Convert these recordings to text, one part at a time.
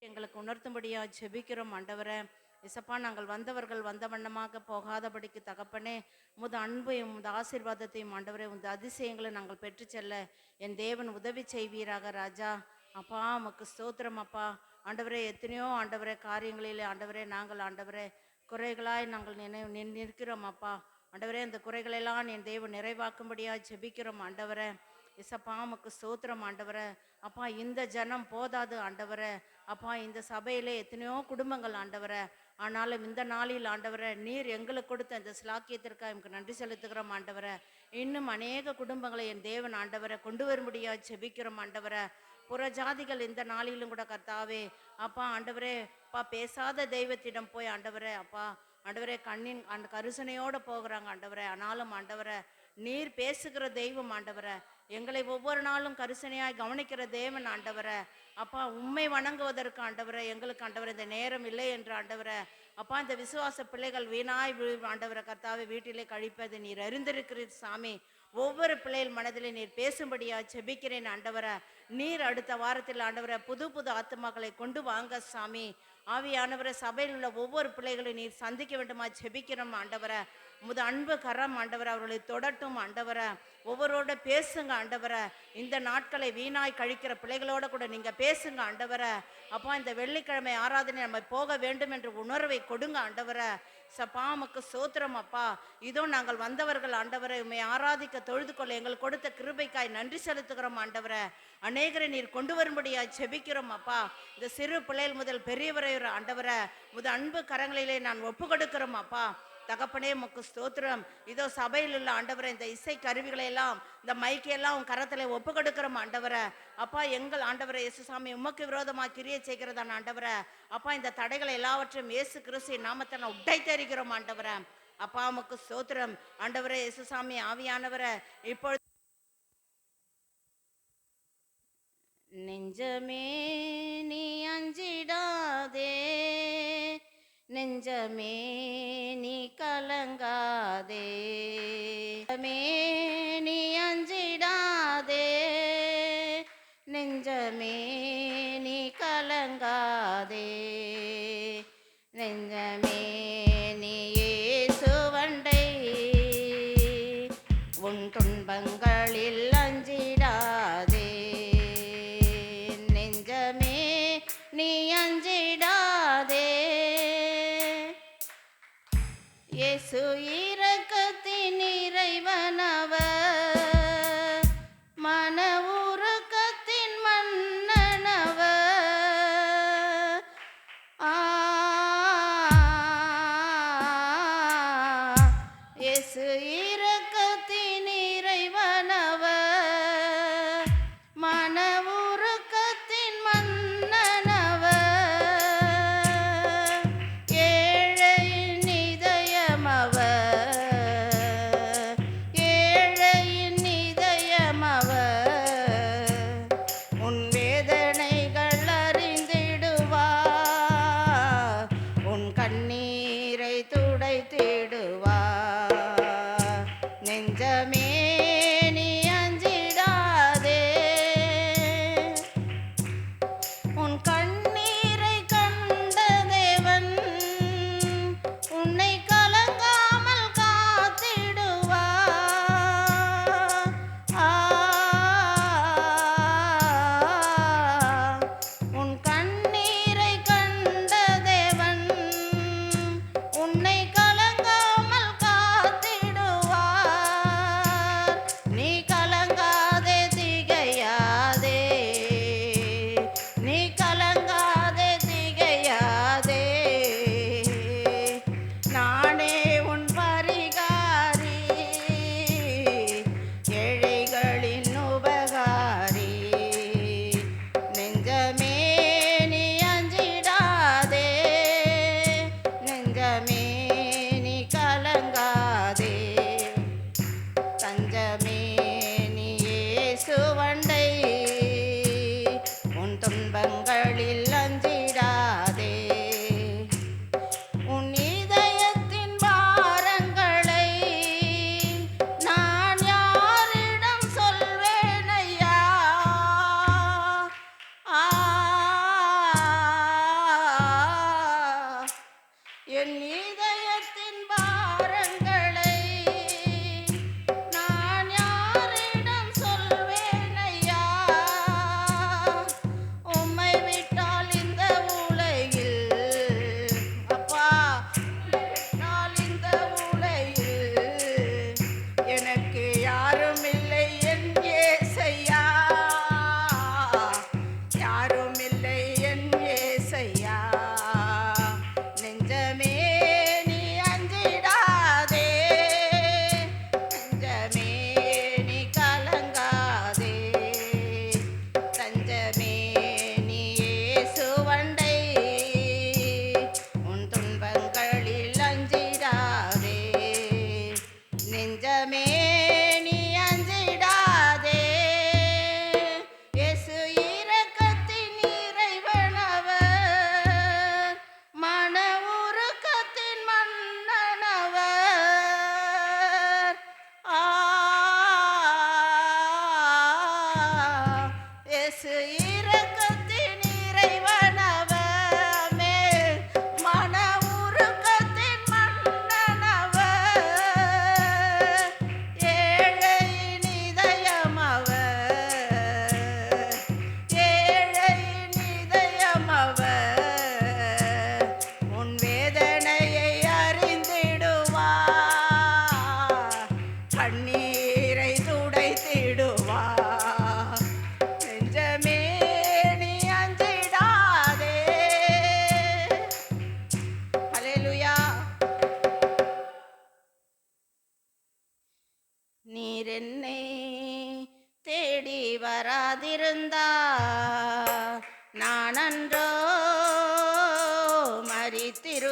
எங்களுக்கு உணர்த்தும்படியா ஜெபிக்கிறோம் ஆண்டவரே. இசப்பா, நாங்கள் வந்தவர்கள் வந்த வண்ணமாக போகாதபடிக்கு தகப்பனே, உமது அன்பையும் உமது ஆசீர்வாதத்தையும் ஆண்டவரே, உமது அதிசயங்களை நாங்கள் பெற்று செல்ல என் தேவன் உதவி செய்வீராக ராஜா. அப்பா உமக்கு ஸ்தோத்திரம் அப்பா. ஆண்டவரே, எத்தனையோ ஆண்டவரே காரியங்களிலே ஆண்டவரே நாங்கள் ஆண்டவரே குறைகளாய் நாங்கள் நிற்கிறோம் அப்பா. ஆண்டவரே, அந்த குறைகளெல்லாம் என் தேவன் நிறைவாக்கும்படியா ஜெபிக்கிறோம் ஆண்டவரே. இசப்பா உமக்கு ஸ்தோத்திரம் ஆண்டவரே. அப்பா, இந்த ஜனம் போதாது ஆண்டவரே. அப்பா, இந்த சபையிலே எத்தனையோ குடும்பங்கள் ஆண்டவரே. ஆனாலும் இந்த நாளில் ஆண்டவரே, நீர் எங்களுக்கு கொடுத்த இந்த சிலாக்கியத்திற்காக எனக்கு நன்றி செலுத்துகிறோம் ஆண்டவரே. இன்னும் அநேக குடும்பங்களை என் தேவன் ஆண்டவரை கொண்டு வரும்படியா ஜெபிக்கிறோம் ஆண்டவரே. புறஜாதிகள் இந்த நாளிலும் கூட கர்த்தாவே அப்பா ஆண்டவரே, அப்பா பேசாத தெய்வத்திடம் போய் ஆண்டவரே அப்பா ஆண்டவரே கண்ணின் அந்த கருசனையோடு போகிறாங்க ஆண்டவரே. ஆனாலும் ஆண்டவரை, நீர் பேசுகிற தெய்வம் ஆண்டவரை, எங்களை ஒவ்வொரு நாளும் கரிசனையாய் கவனிக்கிற தேவன் ஆண்டவரை. அப்பா, உண்மை வணங்குவதற்கு ஆண்டவரை எங்களுக்கு ஆண்டவரை இந்த நேரம் இல்லை என்று ஆண்டவரை அப்பா, இந்த விசுவாச பிள்ளைகள் வீணாய் ஆண்டவரை கர்த்தாவை வீட்டிலே கழிப்பதை நீர் அறிந்திருக்கிறீர் சாமி. ஒவ்வொரு பிள்ளைகள் மனதிலே நீர் பேசும்படியா செபிக்கிறேன் ஆண்டவரை. நீர் அடுத்த வாரத்தில் ஆண்டவரை புது புது ஆத்மாக்களை கொண்டு வாங்க சாமி. ஆவியானவரை, சபையில் உள்ள ஒவ்வொரு பிள்ளைகளையும் நீர் சந்திக்க வேண்டுமா செபிக்கிறோம் ஆண்டவரை. உமது அன்பு கரம் ஆண்டவரை அவர்களை தொடட்டும் ஆண்டவரை. ஒவ்வொருவோட பேசுங்க ஆண்டவரை. இந்த நாட்களை வீணாய் கழிக்கிற பிள்ளைகளோட கூட நீங்க பேசுங்க ஆண்டவரை. அப்பா, இந்த வெள்ளிக்கிழமை ஆராதனை நம்ம போக வேண்டும் என்ற உணர்வை கொடுங்க ஆண்டவரை. சப்பா உமக்கு சோத்திரம் அப்பா. இதோ நாங்கள் வந்தவர்கள் ஆண்டவரை உம்மை ஆராதிக்க தொழுது கொள்ள எங்களுக்கு கொடுத்த கிருபைக்காய் நன்றி செலுத்துகிறோம் ஆண்டவரை. அநேகரை நீர் கொண்டு வரும்படியாய் செபிக்கிறோம் அப்பா. இந்த சிறு பிள்ளைகள் முதல் பெரியவரை ஆண்டவரை முத அன்பு கரங்களிலே நான் ஒப்பு கொடுக்கிறோம் அப்பா. தகப்பனே உமக்கு ஸ்தோத்திரம். இதோ சபையில் உள்ள ஆண்டவரை இந்த இசை கருவிகளை எல்லாம் இந்த மைக்கையெல்லாம் உன் கரத்தில் ஒப்பு கொடுக்கிறோம் ஆண்டவரை. அப்பா, எங்கள் ஆண்டவரை இயேசுசாமி உமக்கு விரோதமாக கிரியை செய்கிறதான ஆண்டவரை அப்பா, இந்த தடைகளை எல்லாவற்றையும் இயேசு கிறிஸ்து நாமத்தை நான் உடை தெரிகிறோம் ஆண்டவரை. அப்பா உமக்கு ஸ்தோத்திரம் ஆண்டவரை இயேசுசாமி. ஆவியானவரை, இப்பொழுது நெஞ்சமே நீ அஞ்சிடாதே, நெஞ்சமே நீ கலங்காதே, நெஞ்சமே நீ அஞ்சிடாதே, நெஞ்சமே நீ கலங்காதே, நெஞ்சமே நீ இயேசுவண்டை உன் துன்பங்களில் அஞ்சிடாதே, நெஞ்சமே நீ அஞ்சிடாதே. இயேசு இரக்கத்தின் இறைவனவர், மன உருக்கத்தின் மன்னனவர். இயேசு இரக்கத்தின் இறைவனவர், மன உருக்கத்தின் மன்னனவர். ஏழையின் இதயமவர்,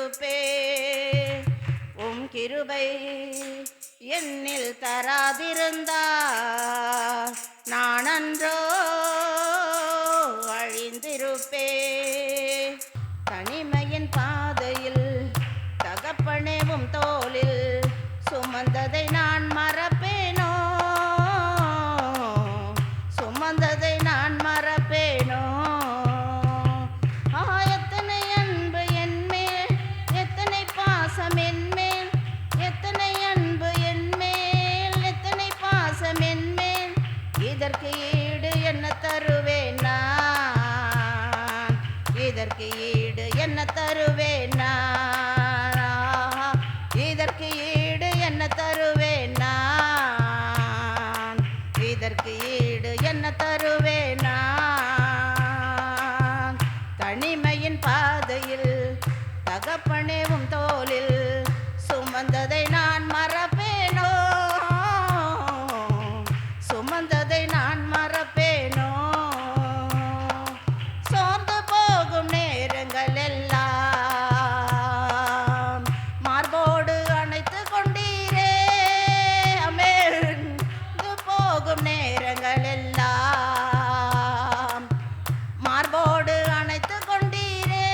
அழிந்திருப்பே. உம் கிருபை என்னில் தராதிருந்தார் நான் அன்றோ அழிந்திருப்பே. தனிமையின் பாதையில் தகப்பனேவும் தோளில் சுமந்ததை நான் மறப்பேனோ, சுமந்ததை நான் மறப்பேனோ. எத்தனை அன்பு என்மேல், எத்தனை பாசம் என்மேல், எத்தனை அன்பு என்மேல், எத்தனை பாசம் என்மேல். இதற்கு ஈடு என்ன தருவேன் நான், இதற்கு ஈடு என்ன தருவேன் நான், இதற்கு ஈடு என்ன தருவேன் நான், இதற்கு ஈடு என்ன தருவேன் நான். தனிமையின் பாதையில் தகப்பனேவும் தோளில் சுமந்ததை நான் மறப்பேனோ, சுமந்ததை நான் மறப்பேனோ. சோர்ந்து போகும் நேரங்கள் எல்லாம் மார்போடு அணைத்து கொண்டீரே. அமர்ந்து போகும் நேரங்கள் எல்லாம் மார்போடு அணைத்து கொண்டீரே.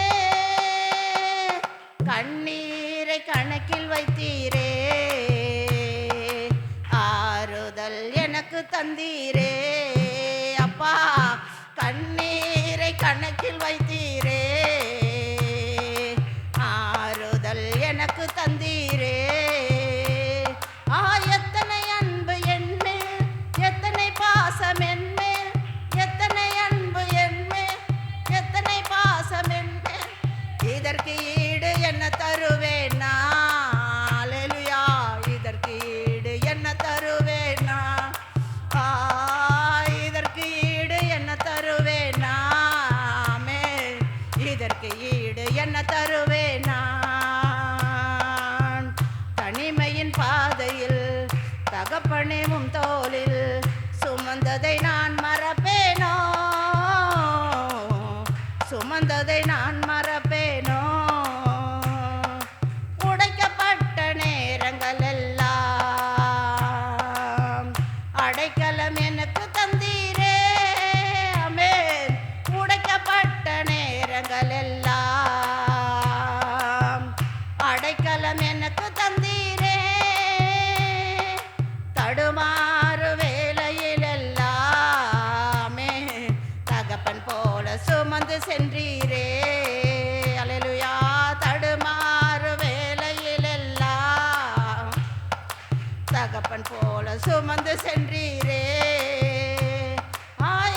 கண்ணீரை கணக்கில் வைத்தீரே, ஆறுதல் எனக்கு தந்தீரே. அப்பா, கண்ணீரை கணக்கில் வைத்தீரே, ஆறுதல் எனக்கு தந்தீரே. எத்தனை அன்பு என்மேல், எத்தனை பாசம் என்மேல், எத்தனை அன்பு என்மேல், எத்தனை பாசம் என்மேல். இதற்கு ஈடு என்ன தருவேன் நான், அல்லேலூயா. இதற்கு ஈடு என்ன தருவேன் நான், இதற்கு ஈடு என்ன தருவேன் நாமே, இதற்கு ஈடு என்ன தருவேன் நான். தனிமையின் பாதையில் தகப்பனேவும் தோளில் சுமந்ததை நான் மறப்பேனோ, சுமந்ததை நான் மறப்பேனோ. உடைக்கப்பட்ட நேரங்கள் எல்லாம் அடைக்கலம் எனக்கு தந்தீரே. ஆமென். உடைக்கப்பட்ட நேரங்கள் எல்லாம் அடைக்கலம் எனக்கு தந்தீரே. தடுமாறு வேளையில் எல்லாமே தகப்பன் போல சுமந்து சென்றீரே. அல்லேலூயா. தடுமாறு வேளையில் எல்லாம் தகப்பன் போல சுமந்து சென்றீரே.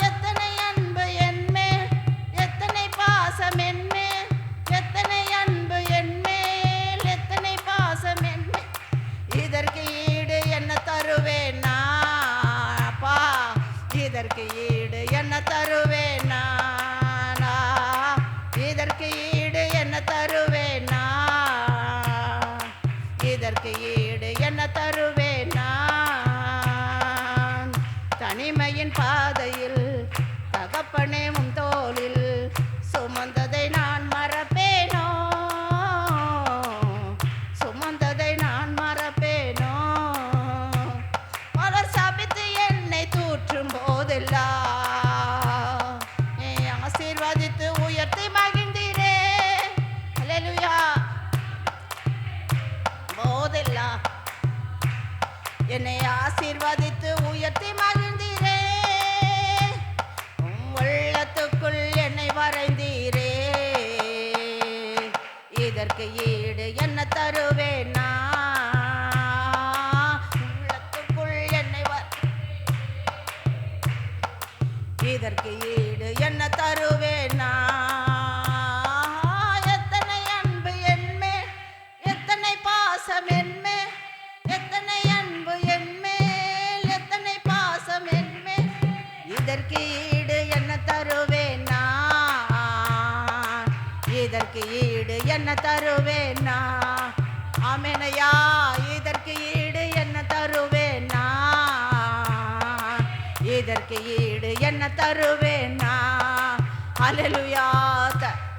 எத்தனை அன்பு என்மேல், எத்தனை பாசம் என்மேல், எத்தனை அன்பு என்மேல், எத்தனை பாசம் என்மேல். இதற்கு ஈடு என்ன தருவேன் நான், அப்பா, இதற்கு ஈடு என்ன தருவேன் நான், இதற்கு ஈடு என்ன தருவேன் நான், இதற்கு ஈடு என்ன தருவேன் நான். தனிமையின் பாதையில் தகப்பனேவும் தோளில் சுமந்ததை நான் மறப்பேனோ, சுமந்ததை நான் மறப்பேனோ. பலர் சபித்து என்னை தூற்றும் போதெல்லாம் ஆசீர்வதித்து உயர்த்தி மகிழ்ந்தீரே. அல்லேலூயா. போதெல்லாம் என்னை ஆசீர்வதித்து உயர்த்தி மகிழ்ந்தீரே. உள்ளத்துக்குள் என்னை வரைந்தீரே. இதற்கு ஈடு என்ன தருவேன் நான், உள்ளத்துக்குள் என்னை இதற்கு ஈடு என்ன தருவேன் நான். எத்தனை அன்பு என்மேல், எத்தனை பாசம் என்மேல், எத்தனை அன்பு என்மேல், எத்தனை பாசம் என்மேல். இதற்கு ஈடு என்ன தருவேன் நான், இதற்கு ஈடு என்ன தருவேன் நான். ஆமெனையா. இதற்கு ஈடு என்ன தருவேன் நான், இதற்கு ஈடு என்ன தருவேன் நான். அல்லேலூயா.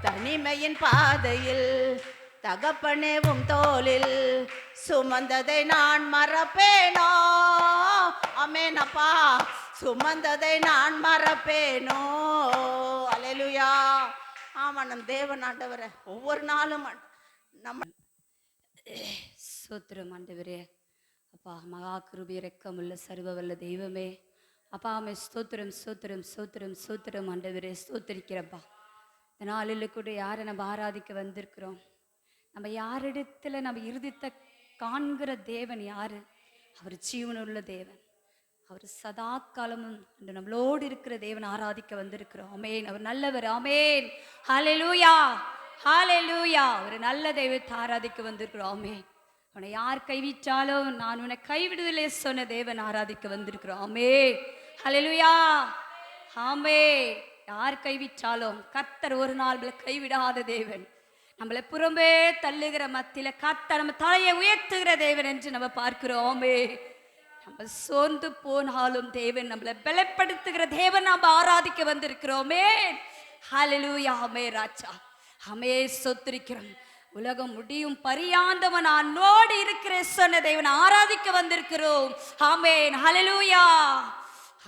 தனிமையின் பாதையில் தகப்பனே உம் தோளில் சுமந்ததை நான் மறப்பேனோ. ஆமெனப்பா, சுமந்ததை நான் மறப்பேனோ. அல்லேலூயா. ஆமா, நம் தேவன் ஆண்டவரே ஒவ்வொரு நாளும் நம்ம சோத்திரம் ஆண்டவரே. அப்பா, மகா கிருபை இரக்கமுள்ள சர்வவல்ல தெய்வமே, அப்பா ஆமே ஸ்தோத்திரம் ஸ்தோத்திரம் ஸ்தோத்திரம் ஸ்தோத்திரம் ஆண்டவரே. ஸ்தோத்திரிக்கிறப்பா, இந்த நாளில் கூட யாரை நம்ம ஆராதிக்க வந்திருக்கிறோம்? நம்ம யாரிடத்துல நம்ம இருதயத்தை காண்கிற தேவன் யாரு? அவர் ஜீவனுள்ள தேவன், அவர் சதா காலமும் நம்மளோடு இருக்கிற தேவன் ஆராதிக்க வந்திருக்கிறோம். ஆமென். அவர் நல்லவர். ஆமென். ஹல்லேலூயா, ஹல்லேலூயா. ஒரு நல்ல தெய்வத்தை ஆராதிக்க வந்திருக்கிறோம். ஆமென். உன்னை யார் கைவிட்டாலும் நான் உன்னை கைவிடுதலே சொன்ன தேவன் ஆராதிக்க வந்திருக்கிறோம். ஆமென். ஹல்லேலூயா, ஆமென். யார் கைவிட்டாலும் கர்த்தர் ஒரு நாள் கைவிடாத தேவன். நம்மளை புறம்பே தள்ளுகிற மத்தியில கர்த்தர் நம்ம தலையை உயர்த்துகிற தேவன் என்று நம்ம பார்க்கிறோம். ஆமென். நம்ம சோர்ந்து போனாலும் தேவன் நம்மளை பலப்படுத்துகிற தேவன் நாம் ஆராதிக்க வந்திருக்கிறோமே. ஹல்லேலூயா. ஆமென் ராஜா. ஆமென். ஸ்தோத்திரிக்கிறோம். உலகம் முடியும் பரியாந்தவன் நோடி இருக்கிற சொன்ன தேவன் ஆராதிக்க வந்திருக்கிறோம். ஆமென். ஹல்லேலூயா.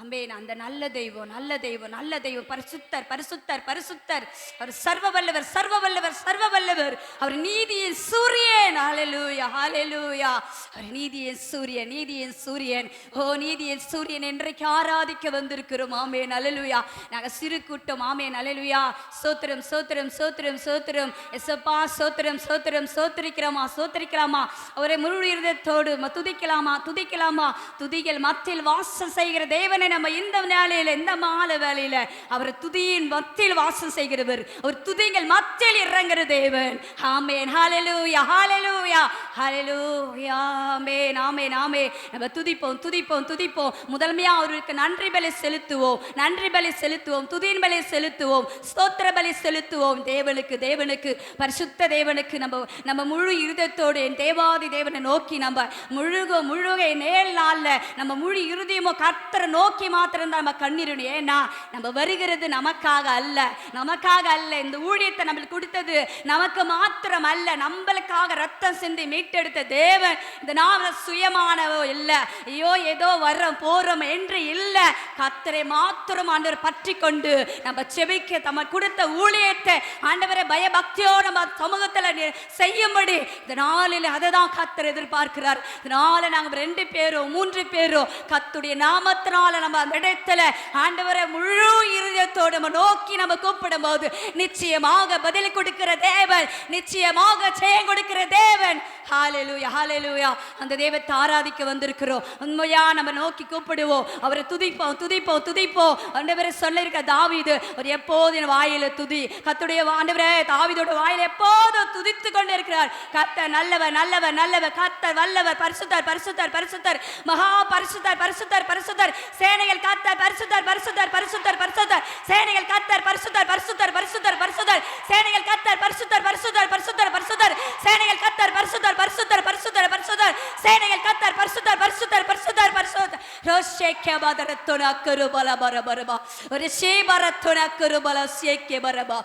ஆமென். அந்த நல்ல தெய்வம், நல்ல தெய்வம், நல்ல தெய்வம். பரிசுத்தர் பரிசுத்தர் பரிசுத்தர். அவர் சர்வ வல்லவர், சர்வ வல்லவர், சர்வ வல்லவர். அவர் நீதியின் சூரியன். ஹல்லேலூயா, ஹல்லேலூயா. அவர் நீதியின் சூரியன், நீதியின் சூரியன். ஓ நீதியின் சூரியன் இன்றைக்கு ஆராதிக்க வந்திருக்கிறோம். ஆமென். ஹல்லேலூயா. நாங்க சிறு கூட்டம். ஆமென். ஹல்லேலூயா. சோத்திரம் சோத்திரம் சோத்திரம் சோத்திரம். எசப்பா சோத்திரம் சோத்திரம். சோத்திரிக்கிறோமா, சோத்திரிக்கலாமா? அவரை முழு இருதயத்தோடு துதிக்கலாமா, துதிக்கலாமா? துதிகள் மத்தியில் வாசம் செய்கிற தேவன் நம்ம இந்த வேளையில, இந்த மாலை வேளையில அவர் துதியின் மத்தியில் வாசம் செய்கிறவர். அவர் துதிகள் மத்தியில் இறங்குற தேவன். ஆமென். ஹல்லேலூயா, ஹல்லேலூயா, ஹல்லேலூயா. ஆமென், ஆமென், ஆமென். நம்ம துதிப்போம், துதிப்போம், துதிப்போம். முதன்மையா அவருக்கு நன்றி பலி செலுத்துவோம், நன்றி பலி செலுத்துவோம், துதியின் பலி செலுத்துவோம், ஸ்தோத்திர பலி செலுத்துவோம். தேவனுக்கு, தேவனுக்கு, பரிசுத்த தேவனுக்கு நம்ம முழு இருதயத்தோடு என் தேவாதி தேவனை நோக்கி நம்ம முழுக நேர் நாள்ல நம்ம முழு இருதயமோ கர்த்தரை நோக்கி மாத்திரம் நம்ம கண்ணீரணும். ஏன்னா நம்ம வருகிறது நமக்காக அல்ல, நமக்காக அல்ல. இந்த ஊழியத்தை நம்மளுக்கு கொடுத்தது நமக்கு மாத்திரம் அல்ல, நம்மளுக்காக ரத்தம் சிந்தி மீட்டெடுத்த தேவன். இந்த நாம சுயமானவோ இல்ல, ஐயோ ஏதோ வர்றோம் போறோம் என்று இல்ல. கர்த்தரை மாத்திரம் ஆண்டவர் பற்றி கொண்டு நம்ம செபிக்க நம்ம கொடுத்த ஊழியத்தை ஆண்டவரை பயபக்தியோடு நம்ம சமூகத்தில் செய்யும்படி இந்த நாளில் அதை தான் கர்த்தர் எதிர்பார்க்கிறார். இதனால நாங்கள் 2 பேரோ 3 பேரோ கர்த்தருடைய நாமத்தினால நம்ம அந்த இடத்துல ஆண்டவரை முழு இருதயத்தோடு நம்ம நோக்கி நம்ம கூப்பிடும் போது நிச்சயமாக பதில் கொடுக்கிற தேவன், நிச்சயமாக ஜெயம் கொடுக்கிற தேவன். ஹல்லேலூயா, ஹல்லேலூயா. அந்த தேவத்தை ஆராதிக்க வந்திருக்கிறோம். உண்மையா நம்ம நோக்கி கூப்பிடுவோம், அவரை துதிப்போம், துதிப்போம், துதிப்போம். ஆண்டவரை சொல்லிருக்க தாவீது ஒரு எப்போது வாயில துதி. கர்த்தருடைய ஆண்டவரே தாவீதோட வாயில எப்போதும் துதித்து கொண்டு இருக்கிறார். கர்த்தர் நல்லவர், நல்லவர், நல்லவர். கர்த்தர் வல்லவர். பரிசுத்தர், பரிசுத்தர், பரிசுத்தர். மகா பரிசுத்தர், பரிசுத்தர், பரிசுத்தர். சேனைகள் கர்த்தர் பரிசுத்தர், பரிசுத்தர், பரிசுத்தர், பரிசுத்தர். சேனைகள் கர்த்தர் பரிசுத்தர், பரிசுத்தர், பரிசுத்தர், பரிசுத்தர். சேனைகள் கர்த்தர் பரிசுத்தர், பரிசுத்தர், பரிசுத்தர், பரிசுத்தர். சேனைகள் கர்த்தர் பரிசுத்தர், பரிசுத்தர், பரிசுத்தர், பரிசுத்தர். சேனைகள் கர்த்தர் பரிசுத்தர், பரிசுத்தர், பரிசுத்தர், பரிசுத்தர். ரோஷேக்கே பதரத்துனா கருபல பரபரபா. ஒரு சேபரத்துன கருபல சேக்கே பரபா.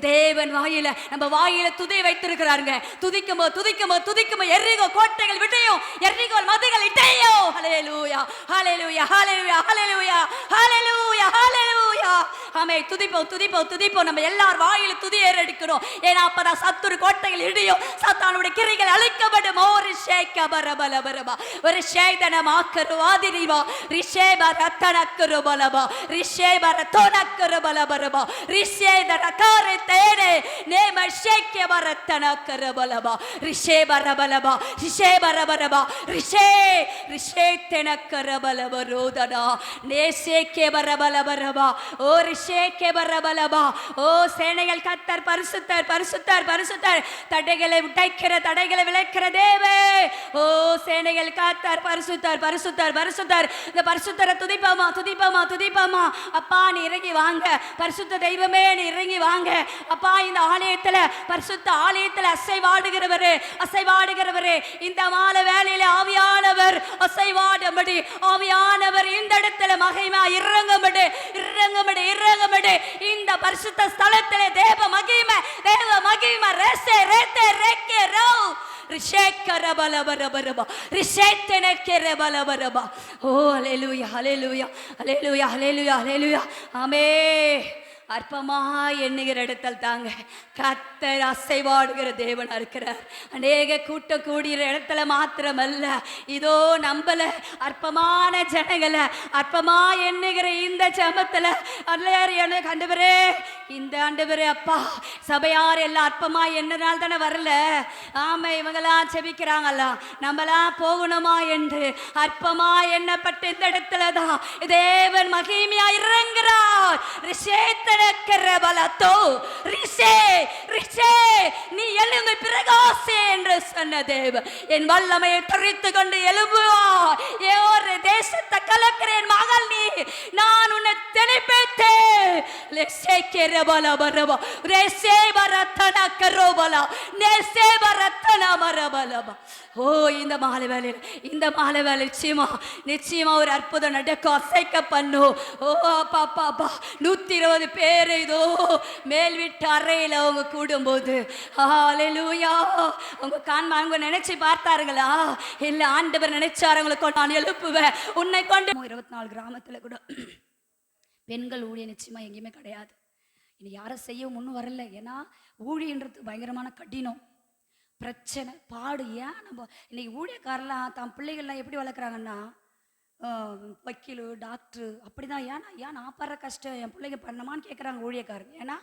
தேவன் வாயில நம்ம வாயில துதி வைத்திருக்கிறாருங்க. துதிக்குமோ துதிக்குமோ துதிக்குமோ எரிகோ கோட்டைகள் விட்டையும் எரிகோ மதிகள் இட்டையோ. ஹல்லேலூயா, ஹல்லேலூயா, ஹல்லேலூயா, ஹல்லேலூயா, ஹல்லேலூயா, ஹல்லேலூயா. ஆமென். துதிப்போம், துதிப்போம், துதிப்போம். நம்ம எல்லார் வாயில துதி ஏறெடுக்கணும். ஏன்னா அப்பதான் சத்துரு கோட்டைகள் இடியும், சாத்தானுடைய கிரிகள் அழிக்கப்படும். ஒரு ஷேக்க பரபல பரபா. ஒரு ஷேதனமாக்கரு ஆதிரிவா. ரிஷேப ரத்தனக்கரு பலபா. ரிஷேப ரத்தனக்கரு பலபரபா. ரிஷேதன காரை தேனே நேம ஷேக்க பரத்தனக்கரு பலபா. ரிஷேப ரபலபா. ரிஷேப ரபரபா. ரிஷே தெனக்கரு பலபரோதனா. நேசேக்கே பரபலபரபா. ஓ ரிஷேக்கே பரபலபா. ஓ சேனைகள் கர்த்தர் பரிசுத்தர், பரிசுத்தர், பரிசுத்தர். தடைகளை உடைக்கிற, தடைகளை விலக்கிற தேவே. ஓ சேனைகள் கர்த்தர் பரிசுத்தர், பரிசுத்தர், பரிசுத்தர். இந்த பரிசுத்தரை துதிப்போமா, துதிப்போமா, துதிப்போமா. அப்பா நீ இறங்கி வாங்க, பரிசுத்த தெய்வமே நீ இறங்கி வாங்க. அப்பா இந்த ஆலயத்துல, பரிசுத்த ஆலயத்துல அசைவாடுகிறவரே, அசைவாடுகிறவரே. இந்த மாலை வேளையில ஆவியானவர் அசைவாடும்படி, ஆவியானவர் இந்த இடத்துல மகிமை இறங்கும்படி, இறங்கும்படி, இறங்கும்படி. இந்த பரிசுத்த ஸ்தலத்திலே தேவ மகிமை, தேவ மகிமை. ரேசே ரேத்தே ரேக்கே ரிஷேக்கர பலபரபரபா ரிஷேத்தனக்கர பலபரபா. ஓ ஹல்லேலூயா ஹல்லேலூயா ஹல்லேலூயா ஹல்லேலூயா ஹல்லேலூயா. ஆமென். அற்பமாய் எண்ணுகிற இடத்தில் தாங்க கர்த்தர் அசைவாடுகிற தேவனா இருக்கிறார். அநேக கூட்டம் கூடுகிற இடத்துல மாத்திரமல்ல, இதோ நம்பல அற்பமான ஜனங்களை அற்பமா எண்ணுகிற இந்த ஜெபத்துல ஆண்டவரே, இந்த ஆண்டவரே அப்பா சபையார் எல்லாம் அற்பமா எண்ணனால தானே வரல. ஆமா, இவங்கெல்லாம் செபிக்கிறாங்கல்ல, நம்மளாம் போகணுமா என்று அற்பமா எண்ணப்பட்ட இந்த இடத்துல தான் தேவன் மகிமையா இறங்குறார். நீ எழும்பு பிரகாசே என்று சொன்ன தேவன் என் வல்லமையை தரித்து கொண்டு எழும்புவார். ஒரு தேசத்தை கலக்கிறேன் மகள் நீ, நான் உன்னை திணிப்பேன். ஓ இந்த மாலை வேலையில், இந்த மாலை வேலை நிச்சயமா ஒரு அற்புதம் நடக்கும், அசைக்க பண்ணும். ஓ அப்பா அப்பா அப்பா 120 பேர் இதோ மேல் வீட்டு அறையில் அவங்க கூடும்போது ஹல்லேலூயா அவங்க அவங்க நினைச்சு பார்த்தார்களா? இல்ல, ஆண்டவர் நினைச்சார் அவங்களை கொண்டு நான் எழுப்புவேன் உன்னை கொண்டு. 24 கிராமத்துல கூட பெண்கள் ஊழிய நிச்சயமா எங்கேயுமே கிடையாது. இனி யாரும் செய்ய முன்னும் வரல. ஏன்னா ஊழியன்றது பயங்கரமான கடினம், பிரச்சனை, பாடு. ஏன் நம்ம இன்னைக்கு ஊழியக்காரெல்லாம் தான் பிள்ளைகள்லாம் எப்படி வளர்க்குறாங்கன்னா வக்கீல் டாக்டரு அப்படிதான். ஏன் நான் படுற கஷ்டம் என் பிள்ளைங்க பண்ணமான்னு கேட்குறாங்க ஊழியக்காரங்க. ஏன்னா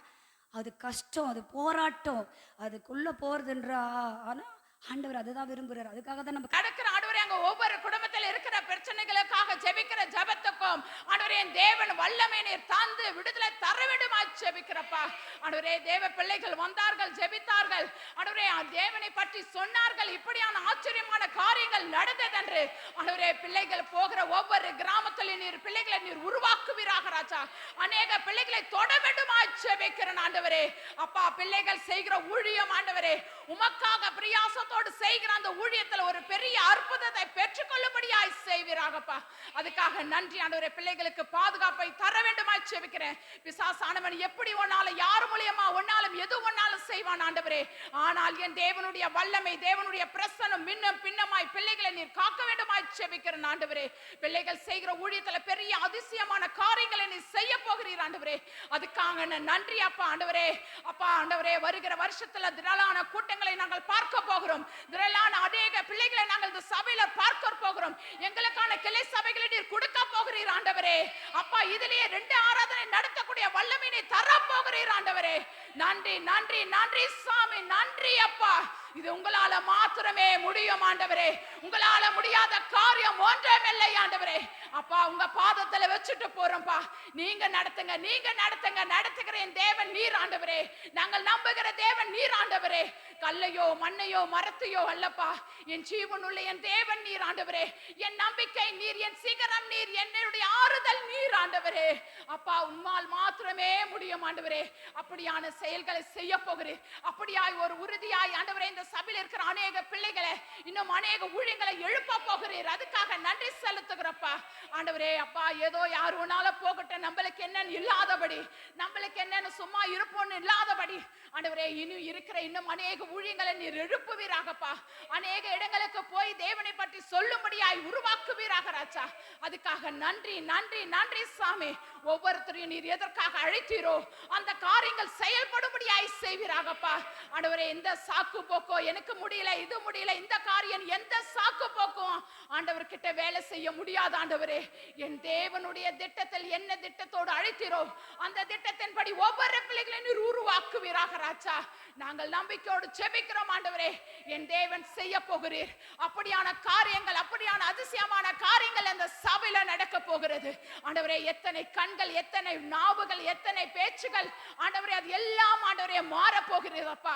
அது கஷ்டம், அது போராட்டம், அதுக்குள்ளே போகிறதுன்றா. ஆனால் ஆண்டவர் அதுதான் விரும்புறாரு. அதுக்காக தான் நம்ம நடக்கிற ஆண்டவரே, அங்க ஒவ்வொரு குடும்பத்தில் இருக்கிற பிரச்சனைகளுக்காக ஜெபிக்கிற ஜெபத்துக்கும் ஆண்டவரே என் தேவன் வல்லமை நீர் தந்து விடுதலை தர வேண்டுமா ஜெபிக்கிறப்பா. ஆண்டவரே, தேவ பிள்ளைகள் வந்தார்கள், ஜெபித்தார்கள். ஆண்டவரே, தேவனை பற்றி சொன்னார்கள். இப்படியான ஆச்சரியமான காரியங்கள் நடந்ததென்று ஆண்டவரே பிள்ளைகள் போகிற ஒவ்வொரு கிராமத்திலும் நீர் பிள்ளைகளை நீர் உருவாக்குவீராக ராஜா. அநேக பிள்ளைகளை தொட வேண்டுமா ஜெபிக்கிறேன் ஆண்டவரே. அப்பா, பிள்ளைகள் செய்கிற ஊழியம் ஆண்டவரே உமக்காக பிரியாசத்தோடு செய்கிற அந்த ஊழியத்தில் ஒரு பெரிய அற்புதத்தை பெற்றுக்கொள்ளும்படியாய் செய்வீராகப்பா. அதுக்காக நன்றி ஆண்டவரே. பிள்ளைகளுக்கு பாதுகாப்பை தர வேண்டுமா ஜெபிக்கிறேன். பிசாசானவன் எப்படி ஒன்னாலும் யார் மூலியமா ஒன்னாலும் எது ஒன்னாலும் செய்வான் ஆண்டவரே. ஆனால் என் தேவனுடைய வல்லமை, தேவனுடைய பிரசன்னம் மின்னும் பின்னமாய் பிள்ளைகளை நீர் காக்க வேண்டுமாய் ஜெபிக்கிறேன் ஆண்டவரே. பிள்ளைகள் செய்கிற ஊழியத்தில் பெரிய அதிசயமான காரியங்களை நீர் செய்ய போகிறீர் ஆண்டவரே. அதுக்காக நன்றி அப்பா ஆண்டவரே. அப்பா ஆண்டவரே, வருகிற வருஷத்துல திரளான கூட்டங்களை நாங்கள் பார்க்க போகிறோம். திரளான அநேக பிள்ளைகளை நாங்கள் இந்த சபையில பார்க்க போகிறோம். எங்களுக்கான கிளை சபைகளை நீர் கொடுக்க போகிறீர் ஆண்டவரே. அப்பா, இதிலேயே 2 ஆராதனை நடத்தக்கூடிய வல்லமையை தர போகிறீர் ஆண்டவரே. நன்றி நன்றி நன்றி சாமி, நன்றி அப்பா. இது உங்களால மாத்திரமே முடியும் ஆண்டவரே. உங்களால முடியாத காரியம் ஒன்றுமில்லை ஆண்டவரே. அப்பா, உங்க பாதத்துல வச்சுட்டு போறோம்பா. நீங்க நடத்துங்க, நீங்க நடத்துங்க. நடத்துகிற என் தேவன் நீர் ஆண்டவரே. நாங்கள் நம்புகிற தேவன் நீர் ஆண்டவரே. கல்லையோ மண்ணையோ மரத்தையோ அல்லப்பா, என் ஜீவனுள்ள என் தேவன் நீர் ஆண்டவரே. என் நம்பிக்கை நீர், என் சிகரம் நீர், என்னுடைய ஆறுதல் நீர் ஆண்டவரே. அப்பா, உம்மால் மாத்திரமே முடியும் ஆண்டவரே. அப்படியான செயல்களை செய்ய போகிறேன். அப்படியாய் ஒரு உறுதியாய் ஆண்டவரே இந்த சபையில் இருக்கிற அநேக பிள்ளைகளை, இன்னும் அநேக ஊழியங்களை எழுப்ப போகிறீர். அதுக்காக நன்றி செலுத்துகிறப்பா ஆண்டவரே. அப்பா, ஏதோ யார் ஒன்னால போகட்டும், நம்மளுக்கு என்னன்னு இல்லாதபடி, நம்மளுக்கு என்னன்னு சும்மா இருப்போம்னு இல்லாதபடி ஆண்டவரே, இன்னும் இருக்கிற இன்னும் அநேக ஊழியங்களை நீர் எழுப்புவீராகப்பா. அநேக இடங்களுக்கு போய் தேவனை பற்றி சொல்லும்படியாய் உருவாக்குவீராக ராஜா. அதுக்காக நன்றி நன்றி நன்றி சாமி. ஒவ்வொருத்தரையும் நீர் எதற்காக அழைத்தீரோ அந்த காரியங்கள் செயல்படும்படியாய் செய்வீராகப்பா ஆண்டவரே. எந்த சாக்கு போக்கோ, எனக்கு முடியல, இது முடியல, இந்த காரியம், எந்த சாக்கு போக்கும் ஆண்டவர் கிட்ட வேலை செய்ய முடியாது ஆண்டவரே. என் தேவனுடைய திட்டத்தில் என்ன திட்டத்தோடு அழைத்தீரோ அந்த திட்டத்தின்படி ஒவ்வொரு பிள்ளைகளையும் நீர் உருவாக்குவீராக ராஜா. நாங்கள் நம்பிக்கையோடு ஜெபிக்கிறோம் ஆண்டவரே. என் தேவன் செய்ய போகிறீர் அப்படியான காரியங்கள், அப்படியான அதிசயமான காரியங்கள் அந்த சபையில நடக்க போகிறது ஆண்டவரே. எத்தனை கண்கள், எத்தனை நாவுகள், எத்தனை பேச்சுகள் ஆண்டவரே, அது எல்லாம் ஆண்டவரே மாற போகிறதப்பா.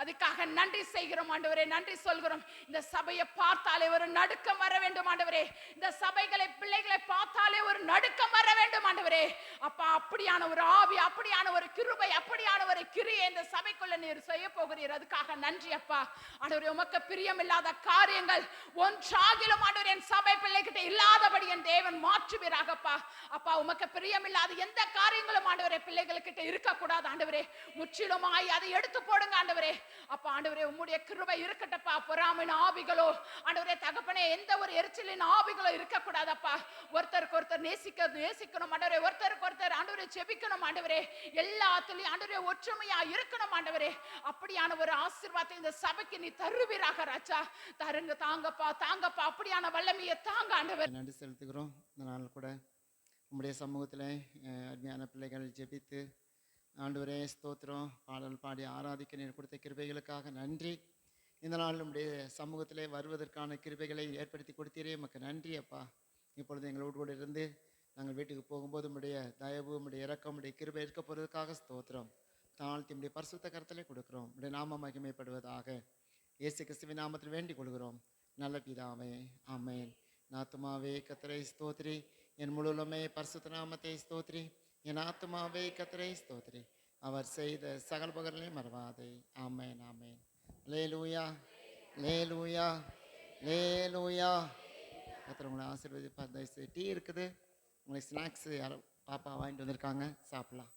அதுக்காக நன்றி செய்கிறோம் ஆண்டவரே, நன்றி சொல்கிறோம். இந்த சபையை பார்த்தாலே ஒரு நடுக்கம் வர வேண்டும் ஆண்டவரே. இந்த சபைகளை, பிள்ளைகளை பார்த்தாலே ஒரு நடுக்கம் வர வேண்டும் ஆண்டவரே. அப்பா, அப்படியான ஒரு ஆவி, அப்படியான ஒரு கிருபை, அப்படியான ஒரு கிரியை இந்த சபைக்குள்ள நீர் செய்ய போகிறீர். அதுக்காக நன்றி அப்பா ஆண்டவரே. உமக்கு பிரியமில்லாத காரியங்கள் ஒன்றாகிலும் ஆண்டவரே என் சபை பிள்ளைகிட்ட இல்லாதபடி என் தேவன் மாற்றுவீராகப்பா. அப்பா, உமக்கு பிரியமில்லாத எந்த காரியங்களும் ஆண்டவரே பிள்ளைகளுக்கிட்ட இருக்க கூடாது ஆண்டவரே. முற்றிலுமாய் அதை எடுத்து போடுங்க ஆண்டவரே. அப்பா ஆண்டவரே உம்முடைய கிருபை இருக்கட்டப்பா. பொறாமையின் ஆவிகளோ ஆண்டவரே தகப்பனே எந்த ஒரு எரிச்சலின் ஆவிகளோ இருக்கக்கூடாதப்பா. ஒருத்தருக்கு ஒருத்தர் நேசிக்கணும் ஆண்டவரே. ஒருத்தருக்கு ஒருத்தர் ஆண்டவரே ஜெபிக்கணும் ஆண்டவரே. எல்லாத்துலயும் ஆண்டவரே ஒற்றுமையா இருக்கணும் ஆண்டவரே. அப்படியான ஒரு ஆசீர்வாதத்தை இந்த சபைக்கு நீ தருவீராக ராஜா. தருங்க தாங்கப்பா தாங்கப்பா. அப்படியான வல்லமையை தாங்க ஆண்டவர். நன்றி செலுத்துகிறோம். இந்த நாள் கூட உம்முடைய சமூகத்தில் அருமையான பிள்ளைகள் ஜெபித்து ஆண்டவரே ஸ்தோத்திரம் பாடல் பாடி ஆராதிக்க நீர் கொடுத்த கிருபைகளுக்காக நன்றி. இந்த நாள் உம்முடைய சமூகத்திலே வருவதற்கான கிருபைகளை ஏற்படுத்தி கொடுத்தீரே உமக்கு நன்றி அப்பா. இப்பொழுது எங்களோடு கூட இருந்து நாங்கள் வீட்டுக்கு போகும்போது உம்முடைய தயவு உம்முடைய இரக்கம் உம்முடைய கிருபை இருக்க போகிறதுக்காக ஸ்தோத்திரம் தாழ்த்தி உம்முடைய பரிசுத்த கரத்திலே கொடுக்கிறோம். உம்முடைய நாமம் மகிமைப்படுவதாக இயேசு கிறிஸ்துவின் நாமத்தில் வேண்டிக் கொள்கிறோம் நல்ல பிதாவே ஆமென். நாத்துமாவே கர்த்தரை ஸ்தோத்திரி, என் முழுவலுமே பரிசுத்த நாமத்தை ஸ்தோத்திரி. என் ஆத்துமாவே கர்த்தரை ஸ்தோத்திரி, அவர் செய்த சகல உபகாரங்களையும் மறவாதே. ஆமென் ஆமென். லேலூயா லேலூயா லேலூயா. கர்த்தர் உங்களை ஆசீர்வதிப்பார். தயவுசெய்து டீ இருக்குது, உங்களுக்கு ஸ்நாக்ஸ் யாரோ பாப்பா வாங்கிட்டு வந்திருக்காங்க, சாப்பிடலாம்.